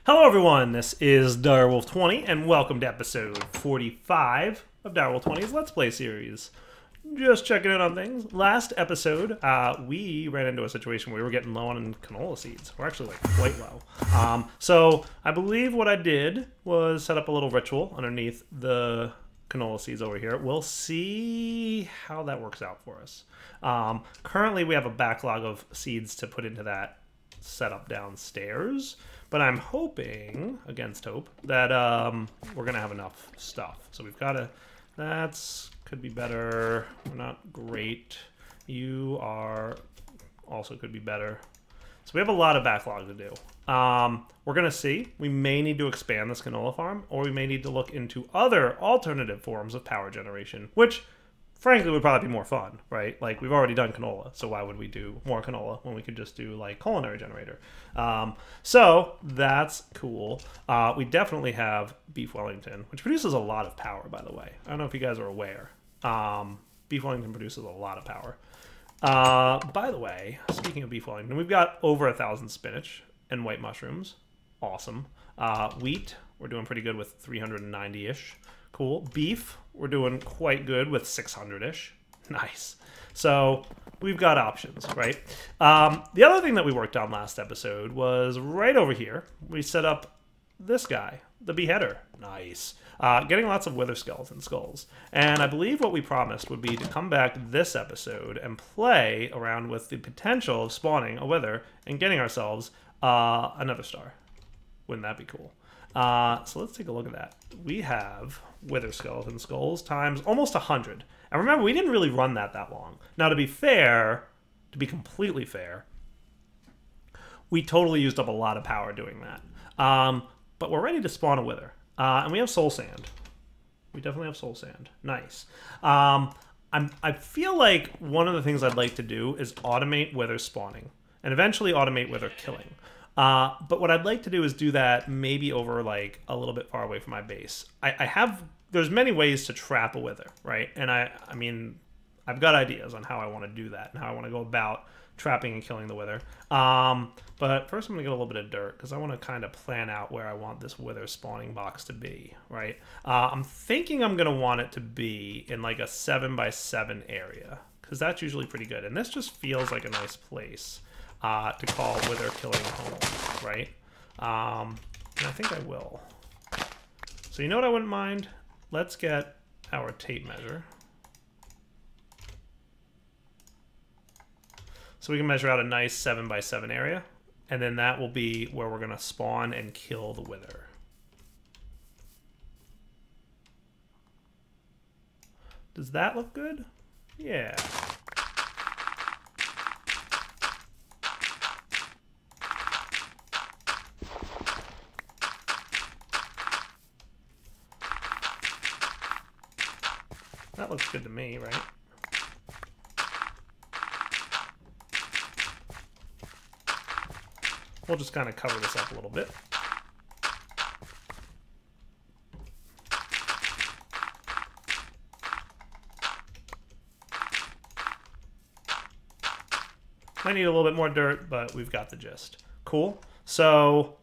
Hello everyone, this is Direwolf20 and welcome to episode 45 of Direwolf20's Let's Play series. Just checking in on things. Last episode, we ran into a situation where we were getting low on canola seeds. We're actually like quite low. So I believe what I did was set up a little ritual underneath the canola seeds over here. We'll see how that works out for us. Currently we have a backlog of seeds to put into that setup downstairs. But I'm hoping, against hope, that we're going to have enough stuff. So we've got to... That's... could be better. We're not great. You are... also could be better. So we have a lot of backlog to do. We're going to see. We may need to expand this canola farm, or we may need to look into other alternative forms of power generation, which... frankly, would probably be more fun, right? Like, we've already done canola, so why would we do more canola when we could just do, like, culinary generator? So, that's cool. We definitely have beef Wellington, which produces a lot of power, by the way. I don't know if you guys are aware. Beef Wellington produces a lot of power. By the way, speaking of beef Wellington, we've got over 1,000 spinach and white mushrooms. Awesome. Wheat, we're doing pretty good with 390-ish. Cool. Beef, we're doing quite good with 600-ish. Nice. So we've got options, right? The other thing that we worked on last episode was right over here. We set up this guy, the beheader. Nice. Getting lots of wither skeleton skulls. And I believe what we promised would be to come back this episode and play around with the potential of spawning a wither and getting ourselves another star. Wouldn't that be cool? So let's take a look at that. We have wither skeleton skulls times almost 100. And remember, we didn't really run that long. Now, to be fair, to be completely fair, we totally used up a lot of power doing that. But we're ready to spawn a wither. And we have soul sand. We definitely have soul sand. Nice. I feel like one of the things I'd like to do is automate wither spawning. And eventually automate wither killing. But what I'd like to do is do that maybe over like a little bit far away from my base. There's many ways to trap a wither, right? And I mean, I've got ideas on how I want to do that and how I want to go about trapping and killing the wither. But first I'm going to get a little bit of dirt because I want to kind of plan out where I want this wither spawning box to be, right? I'm thinking I'm going to want it to be in like a 7x7 area because that's usually pretty good. And this just feels like a nice place to call wither killing home, right? And I think I will. So you know what I wouldn't mind? Let's get our tape measure. So we can measure out a nice 7x7 area, and then that will be where we're gonna spawn and kill the wither. Does that look good? Yeah. That looks good to me, right? We'll just kind of cover this up a little bit. Might need a little bit more dirt, but we've got the gist. Cool. So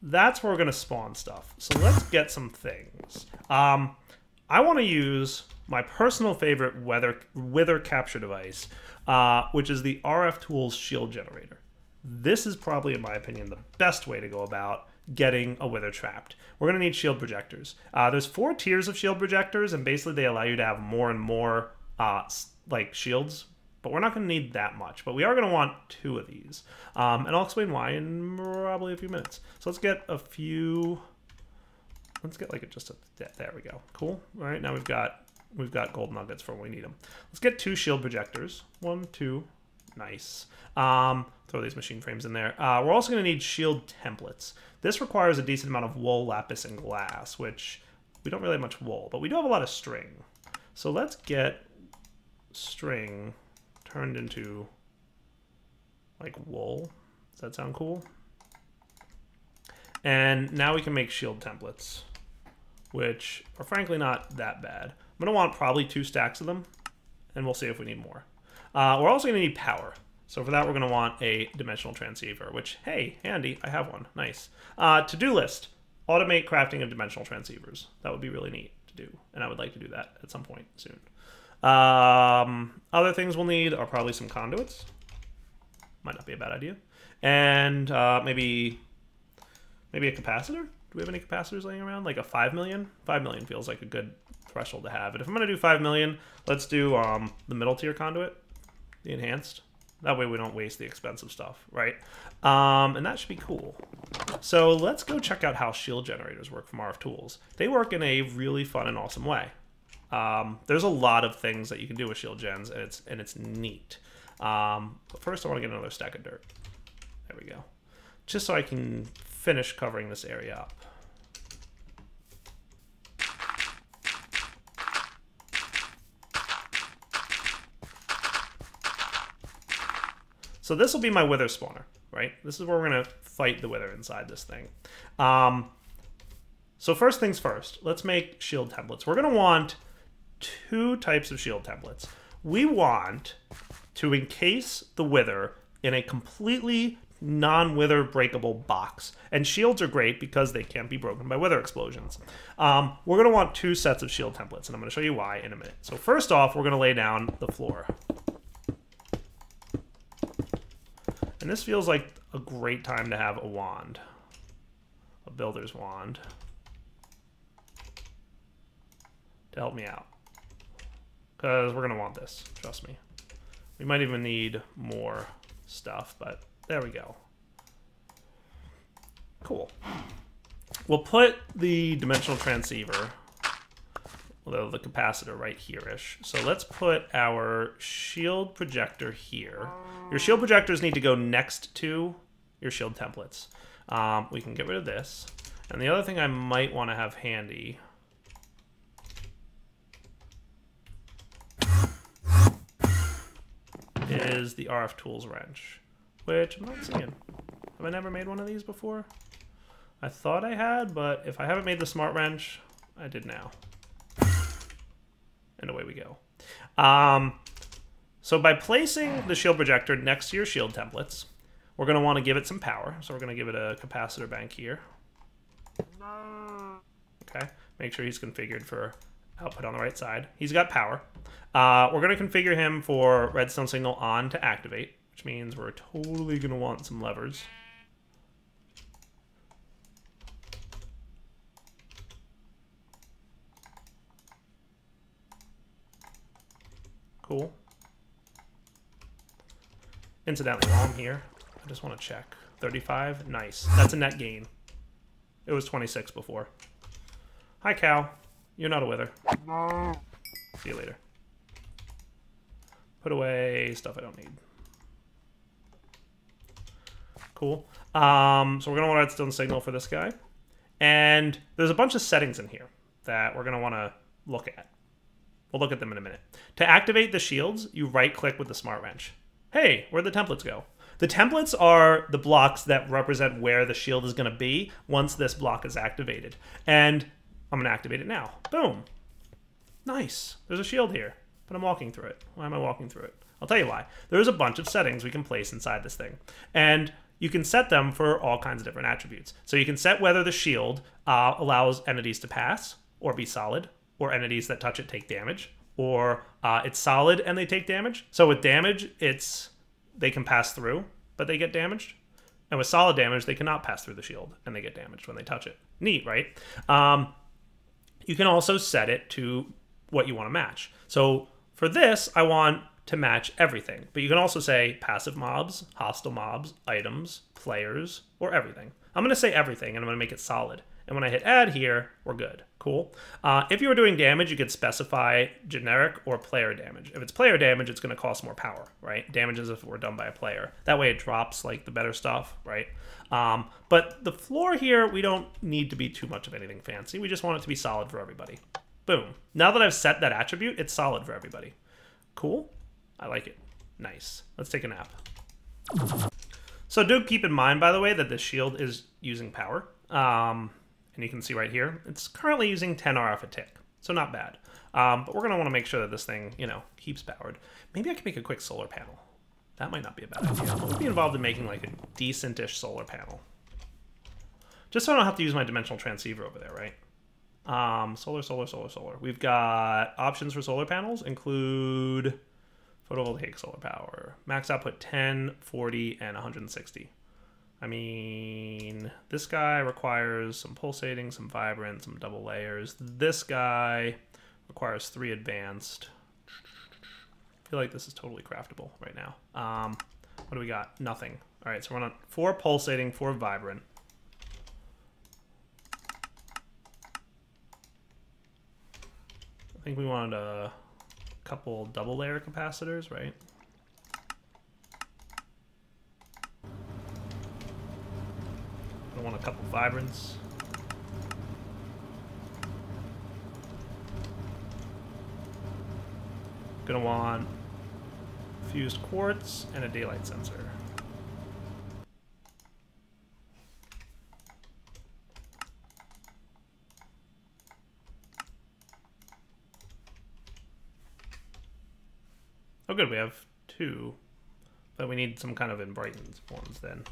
that's where we're going to spawn stuff. So let's get some things. I want to use my personal favorite wither capture device, which is the RF Tools shield generator. This is probably, in my opinion, the best way to go about getting a wither trapped. We're going to need shield projectors. There's 4 tiers of shield projectors, and basically they allow you to have more and more like shields, but we're not going to need that much. But we are going to want 2 of these, and I'll explain why in probably a few minutes. So let's get a few. Let's get like just a, there we go. Cool. All right, now we've got gold nuggets for when we need them. Let's get 2 shield projectors. 1, 2, nice. Throw these machine frames in there. We're also going to need shield templates. This requires a decent amount of wool, lapis, and glass, which we don't really have much wool, but we do have a lot of string. So let's get string turned into like wool. Does that sound cool? And now we can make shield templates, which are frankly not that bad. I'm going to want probably 2 stacks of them, and we'll see if we need more. We're also going to need power. So for that, we're going to want a dimensional transceiver, which, hey, handy, I have one. Nice. To-do list, automate crafting of dimensional transceivers. That would be really neat to do, and I would like to do that at some point soon. Other things we'll need are probably some conduits. Might not be a bad idea. And maybe a capacitor? Do we have any capacitors laying around? Like a 5 million? 5 million feels like a good threshold to have. But if I'm going to do 5 million, let's do the middle tier conduit, the enhanced. That way we don't waste the expensive stuff, right? And that should be cool. So let's go check out how shield generators work from RF Tools. They work in a really fun and awesome way. There's a lot of things that you can do with shield gens, and it's neat. But first I want to get another stack of dirt. There we go. Just so I can finish covering this area up. So this will be my wither spawner, right? This is where we're going to fight the wither inside this thing. So first things first, let's make shield templates. We're going to want 2 types of shield templates. We want to encase the wither in a completely non-wither breakable box. And shields are great because they can't be broken by wither explosions. We're going to want 2 sets of shield templates, and I'm going to show you why in a minute. So first off, we're going to lay down the floor. And this feels like a great time to have a wand, a builder's wand, to help me out. Because we're going to want this, trust me. We might even need more stuff, but there we go. Cool. We'll put the dimensional transceiver, although the capacitor right here-ish. So let's put our shield projector here. Your shield projectors need to go next to your shield templates. We can get rid of this. And the other thing I might want to have handy is the RF Tools wrench, which I'm not seeing. Have I never made one of these before? I thought I had, but if I haven't made the smart wrench, I did now. And away we go. So by placing the shield projector next to your shield templates, we're going to want to give it some power. So we're going to give it a capacitor bank here. Okay, make sure he's configured for output on the right side. He's got power. We're going to configure him for redstone signal on to activate, which means we're totally going to want some levers. Cool. Incidentally, while I'm here, I just want to check. 35, nice. That's a net gain. It was 26 before. Hi, cow. You're not a wither. See you later. Put away stuff I don't need. Cool. So we're going to want redstone signal for this guy. And there's a bunch of settings in here that we're going to want to look at. We'll look at them in a minute. To activate the shields, you right-click with the smart wrench. Hey, where'd the templates go? The templates are the blocks that represent where the shield is going to be once this block is activated. And I'm going to activate it now. Boom. Nice. There's a shield here, but I'm walking through it. Why am I walking through it? I'll tell you why. There's a bunch of settings we can place inside this thing. And you can set them for all kinds of different attributes. So you can set whether the shield allows entities to pass or be solid, or entities that touch it take damage, or it's solid and they take damage. So with damage, they can pass through, but they get damaged. And with solid damage, they cannot pass through the shield, and they get damaged when they touch it. Neat, right? You can also set it to what you want to match. So for this, I want to match everything. But you can also say passive mobs, hostile mobs, items, players, or everything. I'm going to say everything, and I'm going to make it solid. And when I hit add here, we're good. Cool. If you were doing damage, you could specify generic or player damage. If it's player damage, it's going to cost more power, right? Damage is if it were done by a player. That way it drops like the better stuff, right? But the floor here, we don't need to be too much of anything fancy. We just want it to be solid for everybody. Boom. Now that I've set that attribute, it's solid for everybody. Cool. I like it. Nice. Let's take a nap. So do keep in mind, by the way, that the shield is using power. And you can see right here, it's currently using 10 RF a tick, so not bad. But we're going to want to make sure that this thing, keeps powered. Maybe I can make a quick solar panel. That might not be a bad idea. I would be involved in making like a decent-ish solar panel. Just so I don't have to use my dimensional transceiver over there, right? Solar. We've got options for solar panels include photovoltaic solar power. Max output 10, 40, and 160. I mean, this guy requires some pulsating, some vibrant, some double layers. This guy requires 3 advanced. I feel like this is totally craftable right now. What do we got? Nothing. All right, so we're on 4 pulsating, 4 vibrant. I think we wanted a couple double layer capacitors, right? I want a couple vibrants. Gonna want fused quartz and a daylight sensor. Oh good, we have 2, but we need some kind of enlightened ones then.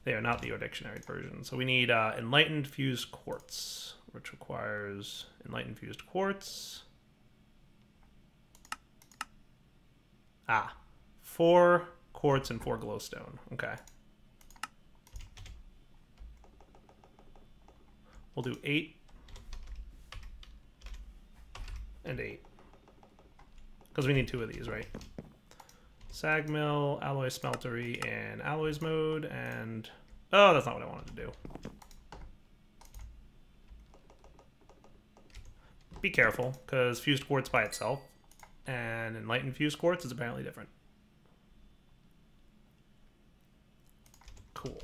They are not the dictionary version. So we need enlightened fused quartz, which requires enlightened fused quartz. 4 quartz and 4 glowstone. Okay. We'll do 8 and 8. Because we need 2 of these, right? Sag mill, alloy smeltery, and alloys mode, and... Oh, that's not what I wanted to do. Be careful, because fused quartz by itself and enlightened fused quartz is apparently different. Cool.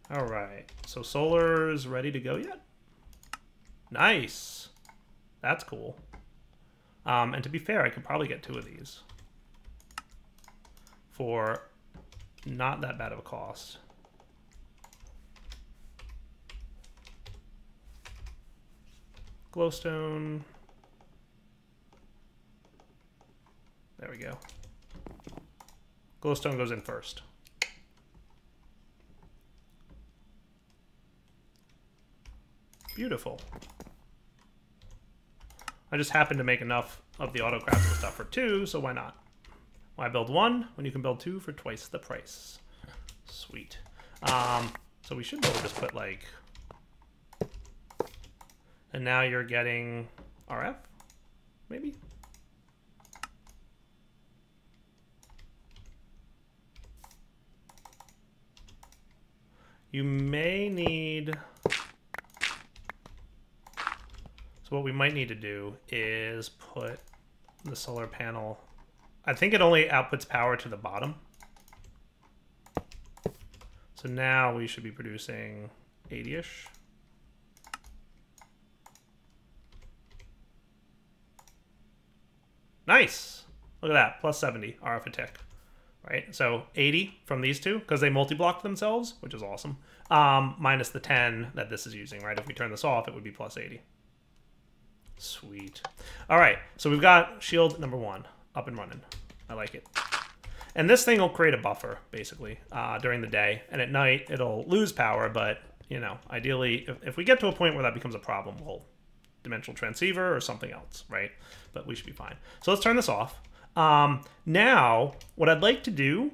Alright, so solar's ready to go yet? Nice! That's cool. And to be fair, I could probably get 2 of these for not that bad of a cost. Glowstone. There we go. Glowstone goes in first. Beautiful. I just happened to make enough of the auto-crafting stuff for 2, so why not? Why build 1 when you can build 2 for twice the price? Sweet. So we should be able to just put like... And now you're getting RF, maybe? You may need... So what we might need to do is put the solar panel... I think it only outputs power to the bottom. So now we should be producing 80-ish. Nice! Look at that, plus 70 RF a tick. Right, so 80 from these two, because they multi-block themselves, which is awesome. Minus the 10 that this is using, right? If we turn this off, it would be plus 80. Sweet. All right, so we've got shield number 1 up and running. I like it. And this thing will create a buffer, basically, during the day. And at night, it'll lose power, but, you know, ideally, if we get to a point where that becomes a problem, we'll dimensional transceiver or something else, right? But we should be fine. So let's turn this off. Now, what I'd like to do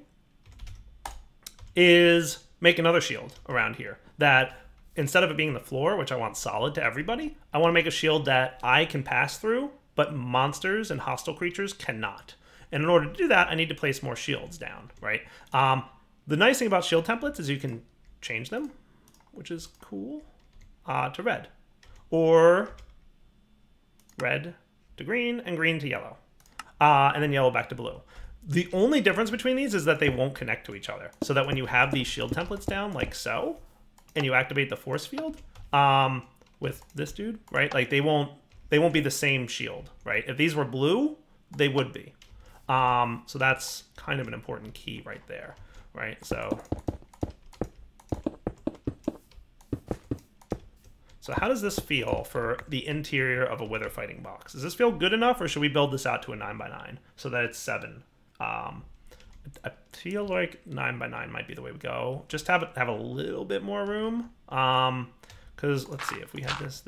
is make another shield around here that instead of it being the floor, which I want solid to everybody, I want to make a shield that I can pass through, but monsters and hostile creatures cannot. And in order to do that, I need to place more shields down, right? The nice thing about shield templates is you can change them, which is cool, to red. Or red to green and green to yellow. And then yellow back to blue. The only difference between these is that they won't connect to each other. So that when you have these shield templates down, like so, and you activate the force field with this dude, right? Like they won't be the same shield, right? If these were blue, they would be. So that's kind of an important key right there, right? So how does this feel for the interior of a wither fighting box? Does this feel good enough, or should we build this out to a 9x9 so that it's 7 I feel like 9 by 9 might be the way we go. Just have a little bit more room. Because let's see, if we had this,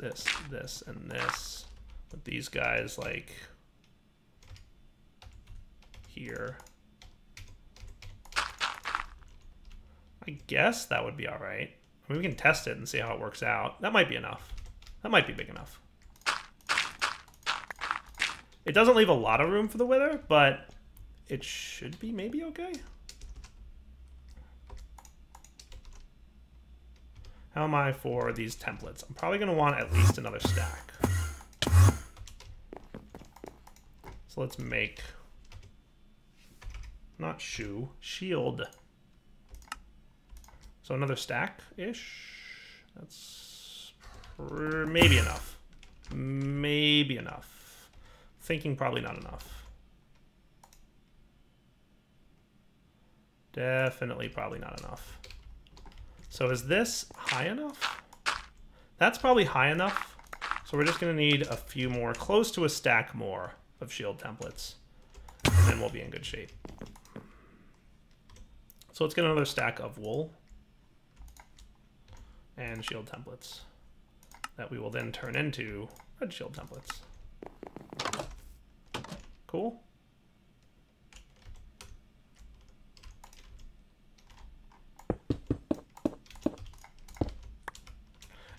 and this, with these guys like here, I guess that would be all right. I mean, we can test it and see how it works out. That might be enough. That might be big enough. It doesn't leave a lot of room for the wither, but it should be maybe okay. How am I for these templates? I'm probably going to want at least another stack. So let's make, not shoe, shield. So another stack-ish. That's maybe enough. Maybe enough. Thinking probably not enough. Definitely probably not enough. So is this high enough? That's probably high enough. So we're just going to need a few more, close to a stack more of shield templates. And then we'll be in good shape. So let's get another stack of wool and shield templates that we will then turn into red shield templates. Cool.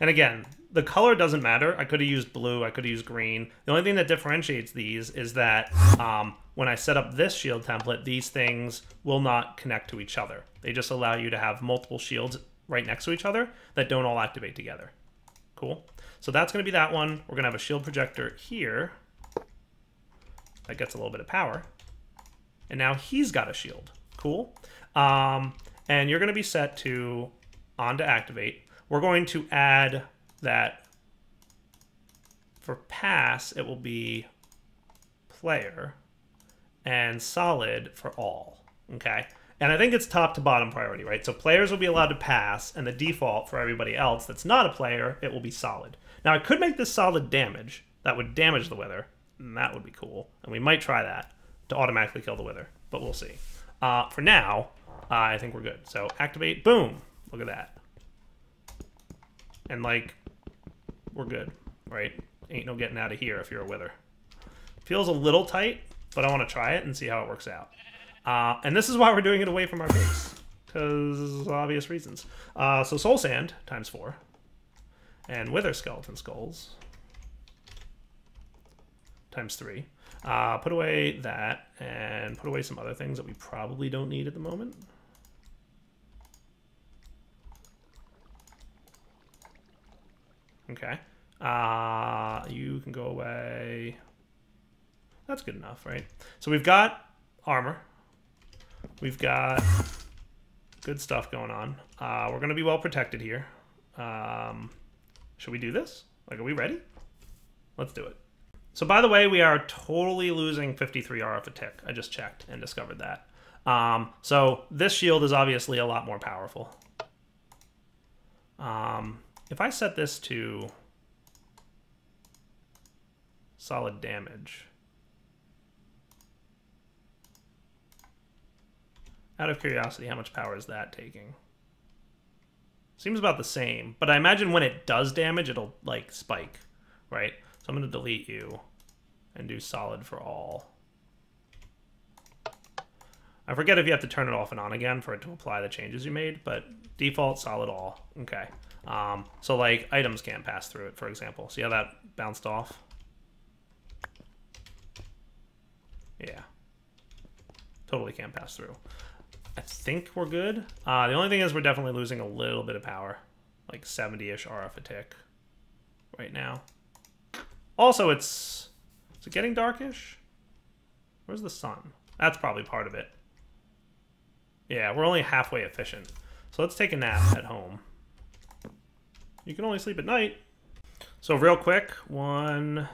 And again, the color doesn't matter. I could have used blue, I could have used green. The only thing that differentiates these is that when I set up this shield template, these things will not connect to each other. They just allow you to have multiple shields right next to each other that don't all activate together. Cool. So that's going to be that one. We're going to have a shield projector here that gets a little bit of power. And now he's got a shield. Cool. And you're going to be set to on to activate. We're going to add that for pass, it will be player and solid for all. Okay. And I think it's top to bottom priority, right? So players will be allowed to pass, and the default for everybody else that's not a player, it will be solid. Now, I could make this solid damage. That would damage the wither, and that would be cool. And we might try that to automatically kill the wither, but we'll see. For now, I think we're good. So activate, boom. Look at that. And, like, we're good, right? Ain't no getting out of here if you're a wither. Feels a little tight, but I want to try it and see how it works out. And this is why we're doing it away from our base, because obvious reasons. So soul sand times 4, and wither skeleton skulls times 3. Put away that, and put away some other things that we probably don't need at the moment. Okay. You can go away. That's good enough, right? So we've got armor. We've got good stuff going on. We're going to be well protected here. Should we do this? Like, are we ready? Let's do it. So, by the way, we are totally losing 53 RF a tick. I just checked and discovered that. So this shield is obviously a lot more powerful. If I set this to solid damage, out of curiosity, how much power is that taking? Seems about the same, but I imagine when it does damage, it'll, like, spike, right? So I'm going to delete you and do solid for all. I forget if you have to turn it off and on again for it to apply the changes you made, but default solid all. Okay. So, like, items can't pass through it, for example. See how that bounced off? Yeah. Totally can't pass through. I think we're good. The only thing is we're definitely losing a little bit of power. Like 70-ish RF a tick right now. Also, is it getting darkish? Where's the sun? That's probably part of it. Yeah, we're only halfway efficient. So let's take a nap at home. You can only sleep at night. So real quick, 1,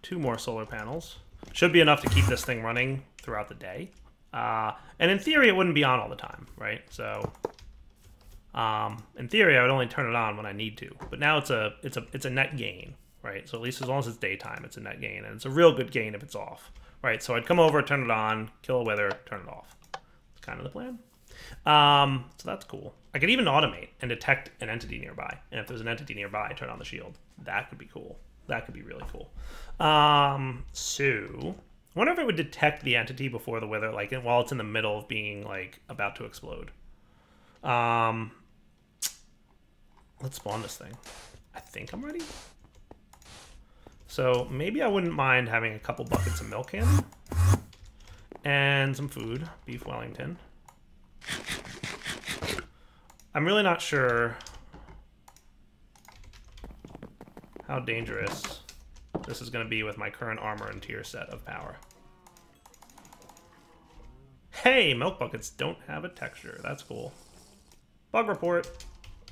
2 more solar panels. Should be enough to keep this thing running throughout the day. And in theory, it wouldn't be on all the time, right? So, in theory, I would only turn it on when I need to. But now it's a net gain, right? So at least as long as it's daytime, it's a net gain, and it's a real good gain if it's off, right? So I'd come over, turn it on, kill a wither, turn it off. kind of the plan. So that's cool. I could even automate and detect an entity nearby. And if there's an entity nearby, turn on the shield. That could be cool. That could be really cool. So I wonder if it would detect the entity before the wither, like while it's in the middle of being like about to explode. Let's spawn this thing. I think I'm ready. So maybe I wouldn't mind having a couple buckets of milk candy and some food, beef Wellington. I'm really not sure how dangerous this is going to be with my current armor and tier set of power. Hey, milk buckets don't have a texture. That's cool. Bug report.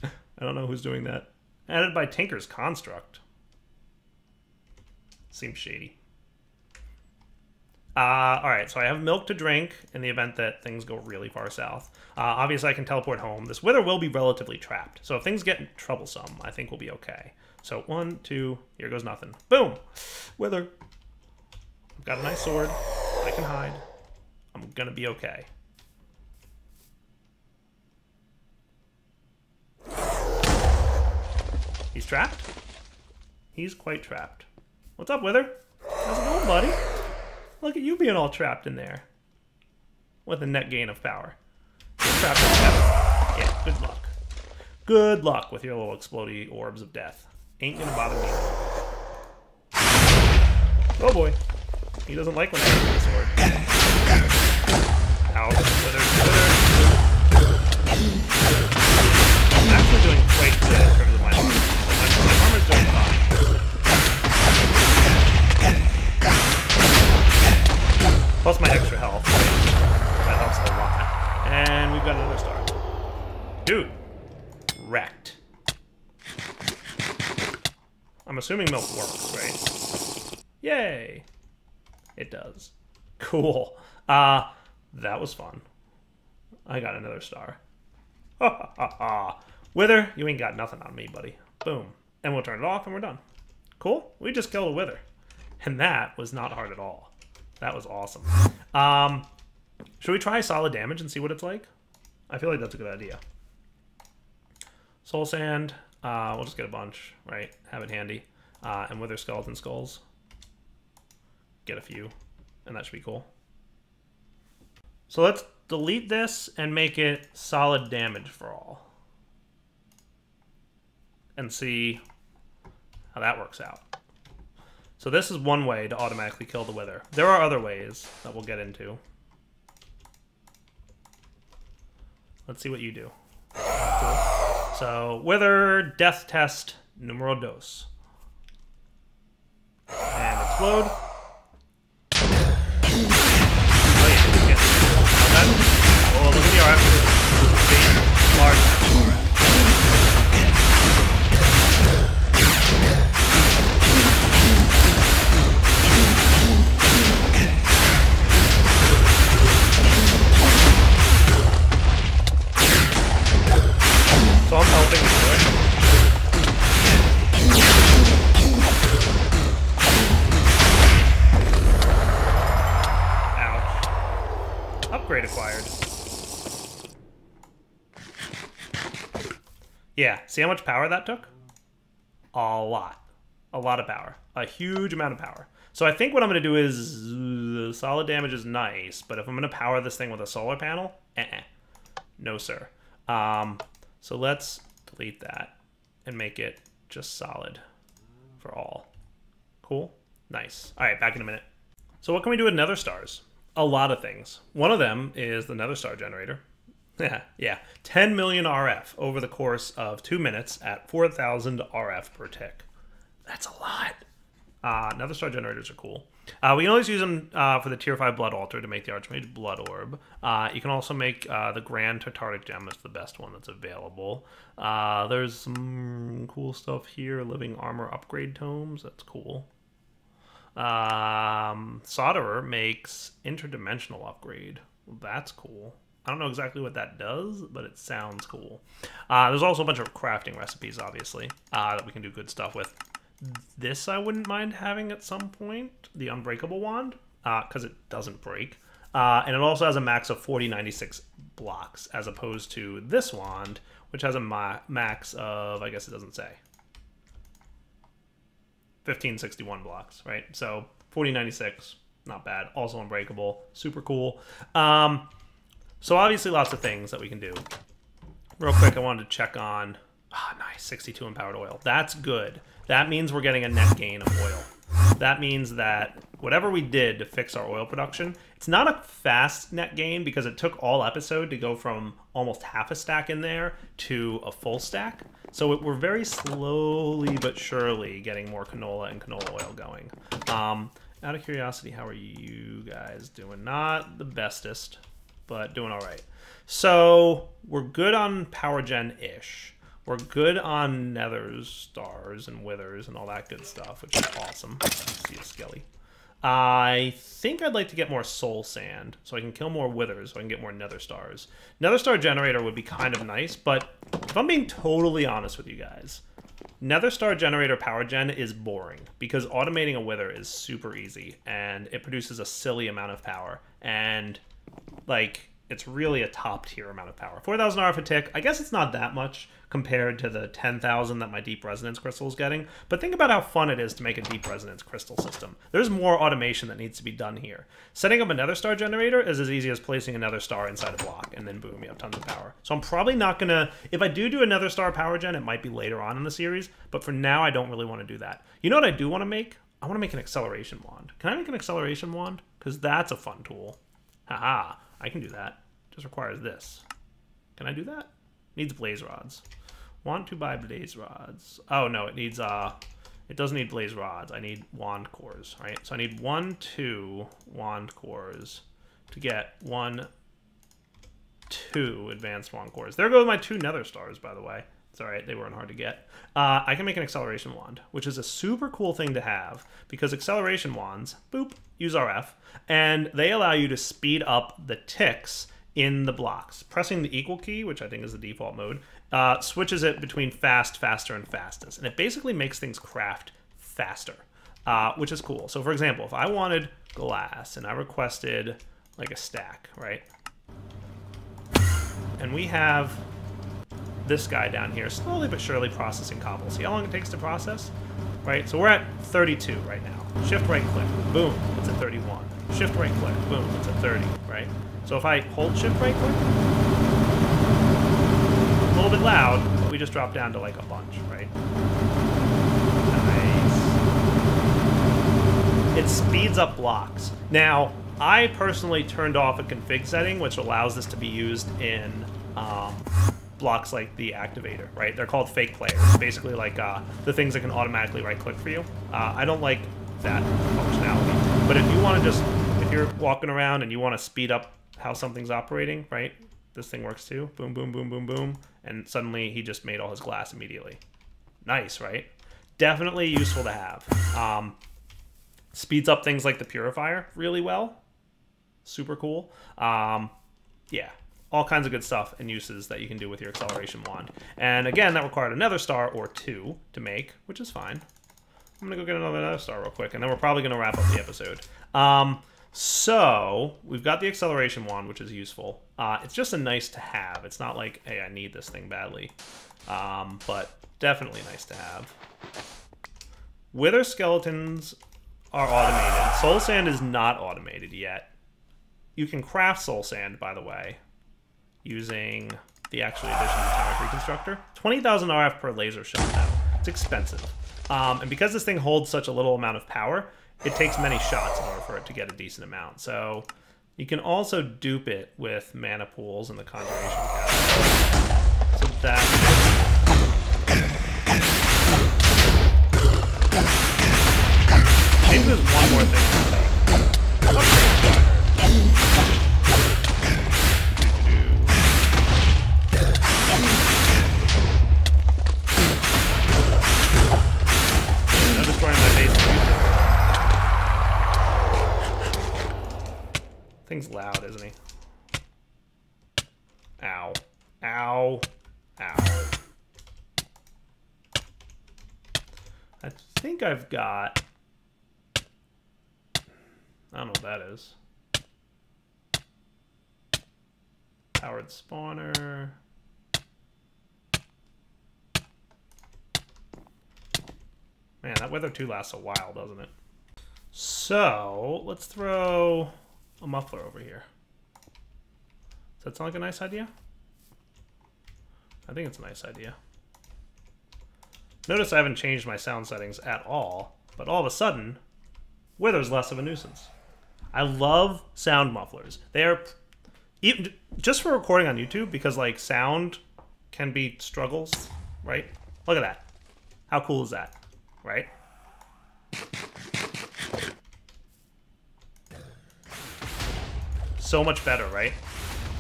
I don't know who's doing that. Added by Tinker's Construct. Seems shady. Alright, so I have milk to drink in the event that things go really far south. Obviously, I can teleport home. This wither will be relatively trapped, so if things get troublesome, I think we'll be okay. So 1, 2, here goes nothing. Boom! Wither. I've got a nice sword. I can hide. I'm gonna be okay. He's trapped? He's quite trapped. What's up, Wither? How's it going, buddy? Look at you being all trapped in there. With a net gain of power. You're trapped in heaven. Yeah, good luck. Good luck with your little explodey orbs of death. Ain't gonna bother me. Oh boy. He doesn't like when I use the sword. Ow. Wither. I'm actually doing quite good in terms of my armor. My armor's doing fine. Plus my extra health. That helps a lot. And we've got another star. Dude. Wrecked. I'm assuming milk works, right? Yay. It does. Cool. That was fun. I got another star. Ha ha ha ha. Wither, you ain't got nothing on me, buddy. Boom. And we'll turn it off and we're done. Cool. We just killed a wither. And that was not hard at all. That was awesome. Should we try solid damage and see what it's like? I feel like that's a good idea. Soul sand. We'll just get a bunch, right? Have it handy. And wither skeleton skulls. Get a few. And that should be cool. So let's delete this and make it solid damage for all. And see how that works out. So this is one way to automatically kill the wither. There are other ways that we'll get into. Let's see what you do. Cool. So, wither, death test, numero dos. And explode. Oh yeah, yeah. Okay. Oh, look at the RF. Large. So I'm helping you do it. Ouch. Upgrade acquired. Yeah, see how much power that took? A lot. A lot of power. A huge amount of power. So I think what I'm going to do is... solid damage is nice, but if I'm going to power this thing with a solar panel, no sir. So let's delete that and make it just solid for all. Cool? Nice. All right, back in a minute. So what can we do with nether stars? A lot of things. One of them is the nether star generator. Yeah, 10 million RF over the course of 2 minutes at 4,000 RF per tick. That's a lot. Nether star generators are cool. We can always use them for the tier 5 blood altar to make the Archmage blood orb. You can also make the Grand Tartaric gem. That's the best one that's available. There's some cool stuff here. Living armor upgrade tomes. That's cool. Solderer makes interdimensional upgrade. That's cool. I don't know exactly what that does, but it sounds cool. There's also a bunch of crafting recipes, obviously, that we can do good stuff with. This I wouldn't mind having at some point, the Unbreakable Wand, because it doesn't break. And it also has a max of 4096 blocks, as opposed to this wand, which has a max of, I guess it doesn't say, 1561 blocks, right? So 4096, not bad. Also unbreakable, super cool. So obviously lots of things that we can do. Real quick, I wanted to check on, nice, 62 empowered oil. That's good. That means we're getting a net gain of oil. That means that whatever we did to fix our oil production, it's not a fast net gain because it took all episode to go from almost half a stack in there to a full stack. So we're very slowly but surely getting more canola and canola oil going. Out of curiosity, how are you guys doing? Not the bestest, but doing all right. So we're good on power gen-ish. We're good on nether stars and withers and all that good stuff, which is awesome. See a skelly. I think I'd like to get more soul sand so I can kill more withers so I can get more nether stars. Nether star generator would be kind of nice, but if I'm being totally honest with you guys, nether star generator power gen is boring because automating a wither is super easy and it produces a silly amount of power. And like, it's really a top tier amount of power. 4,000 RF a tick, I guess it's not that much compared to the 10,000 that my deep resonance crystal is getting, but think about how fun it is to make a deep resonance crystal system. There's more automation that needs to be done here. Setting up a nether star generator is as easy as placing a nether star inside a block, and then boom, you have tons of power. So I'm probably not gonna, if I do a nether star power gen, it might be later on in the series, but for now I don't really want to do that. You know what I do want to make? I want to make an acceleration wand. Can I make an acceleration wand? Because that's a fun tool. Haha, I can do that. Just requires this. Can I do that? Needs blaze rods. Want to buy blaze rods. Oh no, it needs it doesn't need blaze rods. I need wand cores, right? So I need 1, 2 wand cores to get 1, 2 advanced wand cores. There go my 2 nether stars, by the way. It's all right, they weren't hard to get. I can make an acceleration wand, which is a super cool thing to have because acceleration wands, boop, use RF, and they allow you to speed up the ticks in the blocks. Pressing the equal key, which I think is the default mode, switches it between fast, faster, and fastest. And it basically makes things craft faster, which is cool. So for example, if I wanted glass and I requested like a stack, right? And we have this guy down here slowly but surely processing cobble. See how long it takes to process? Right, so we're at 32 right now. Shift right click, boom, it's at 31. Shift right click, boom, it's at 30, right? So if I hold shift right click, a little bit loud, but we just drop down to like a bunch, right? Nice. It speeds up blocks. Now, I personally turned off a config setting, which allows this to be used in blocks like the activator, right? They're called fake players. Basically like the things that can automatically right click for you. I don't like that functionality. But if you want to just, if you're walking around and you want to speed up how something's operating, right? This thing works too. Boom, boom, boom, boom, boom. And suddenly he just made all his glass immediately. Nice, right? Definitely useful to have. Speeds up things like the purifier really well. Super cool. Yeah. All kinds of good stuff and uses that you can do with your acceleration wand. And again, that required another star or 2 to make, which is fine. I'm going to go get another nether star real quick, and then we're probably going to wrap up the episode. So, we've got the acceleration wand, which is useful. It's just a nice to have. It's not like, hey, I need this thing badly. But definitely nice to have. Wither skeletons are automated. Soul sand is not automated yet. You can craft soul sand, by the way, using the actual edition atomic reconstructor. 20,000 RF per laser shot now. It's expensive. And because this thing holds such a little amount of power, it takes many shots in order for it to get a decent amount. So you can also dupe it with mana pools and the conjuration cast. So that... Maybe there's one more thing to say. Thing's loud, isn't he? Ow. Ow. Ow. I think I've got... I don't know what that is. Powered spawner. Man, that Wither 2 lasts a while, doesn't it? So, let's throw a muffler over here. Does that sound like a nice idea? I think it's a nice idea. Notice I haven't changed my sound settings at all, but all of a sudden, Wither's less of a nuisance. I love sound mufflers. They are, even, just for recording on YouTube, because like sound can be struggles, right? Look at that. How cool is that, right? So much better, right?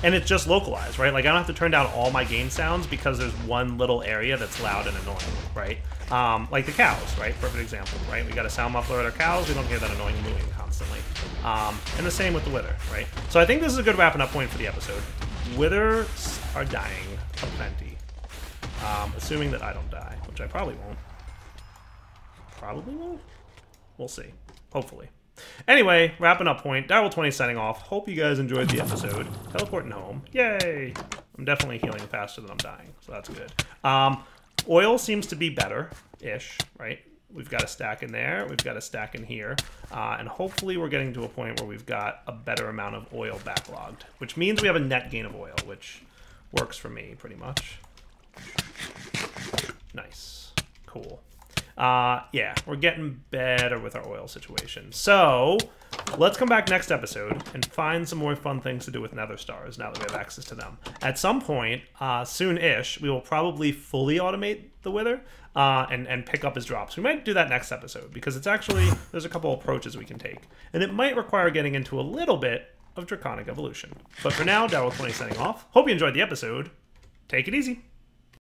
And it's just localized, right? Like I don't have to turn down all my game sounds because there's one little area that's loud and annoying, right? Like the cows, right? Perfect example, right? We got a sound muffler at our cows. We don't hear that annoying mooing constantly. And the same with the Wither, right? So I think this is a good wrapping up point for the episode. Withers are dying aplenty. Assuming that I don't die, which I probably won't. Probably won't? We'll see. Hopefully. Anyway, wrapping up point. Direwolf20 signing off. Hope you guys enjoyed the episode. Teleporting home. Yay! I'm definitely healing faster than I'm dying, so that's good. Oil seems to be better-ish, right? We've got a stack in there. We've got a stack in here. And hopefully we're getting to a point where we've got a better amount of oil backlogged, which means we have a net gain of oil, which works for me pretty much. Nice. Cool. Yeah, we're getting better with our oil situation. So, let's come back next episode and find some more fun things to do with nether stars now that we have access to them. At some point, soon-ish, we will probably fully automate the Wither and pick up his drops. We might do that next episode because it's actually, there's a couple approaches we can take. And it might require getting into a little bit of Draconic Evolution. But for now, Direwolf20 signing off. Hope you enjoyed the episode. Take it easy.